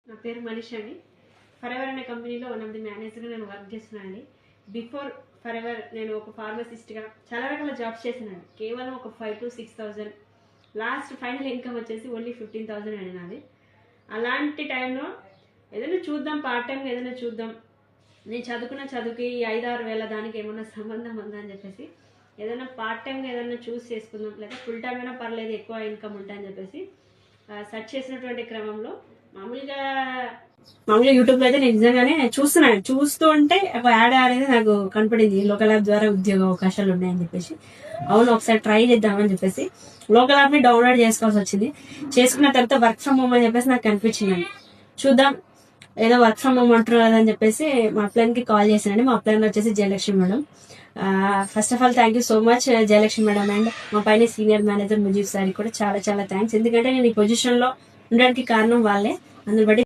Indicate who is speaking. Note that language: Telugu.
Speaker 1: నా పేరు మనీష్ అండి. ఫరెవర్ అనే కంపెనీలో వన్ ఆఫ్ ది మేనేజర్గా నేను వర్క్ చేస్తున్నానండి. బిఫోర్ ఫరెవర్ నేను ఒక ఫార్మసిస్ట్గా చాలా రకాల జాబ్స్ చేశానండి. కేవలం ఒక 5,000 to 6,000, లాస్ట్ ఫైనల్ ఇన్కమ్ వచ్చేసి ఓన్లీ 15,000 అండి నాది. అలాంటి టైంలో ఏదైనా చూద్దాం, పార్ట్ టైంగా ఏదైనా చూద్దాం, నేను చదువుకున్న చదువుకి 5-6 వేల దానికి ఏమన్నా సంబంధం ఉందా అని చెప్పేసి ఏదైనా పార్ట్ టైంగా ఏదైనా చూస్ చేసుకుందాం, లేదా ఫుల్ టైం అయినా పర్లేదు, ఎక్కువ ఇన్కమ్ ఉంటాయని చెప్పేసి సెర్చ్ చేసినటువంటి క్రమంలో మామూలుగా యూట్యూబ్లో అయితే నేను నిజంగానే చూస్తున్నాను. చూస్తూ ఉంటే ఒక యాడ్ అనేది నాకు కనపడింది, లోకల్ యాప్ ద్వారా ఉద్యోగ అవకాశాలు ఉన్నాయని చెప్పేసి. అవును, ఒకసారి ట్రై చేద్దామని చెప్పేసి లోకల్ యాప్ని డౌన్లోడ్ చేసుకోవాల్సి వచ్చింది. చేసుకున్న తర్వాత వర్క్ ఫ్రమ్ హోమ్ అని చెప్పేసి నాకు కనిపించిందండి. చూద్దాం, ఏదో వర్క్ ఫ్రమ్ హోమ్ అంటారు కదా అని చెప్పేసి మా అప్లైన్కి కాల్ చేశానండి. మా అప్లైన్ వచ్చేసి Jayalakshmi madam. First of all thank you so much Jayalakshmi madam. And మా పైన సీనియర్ మేనేజర్ ముజీబ్ సార్కి కూడా చాలా చాలా థ్యాంక్స్. ఎందుకంటే నేను ఈ పొజిషన్లో ఉండడానికి కారణం వాళ్ళే. అందుని బట్టి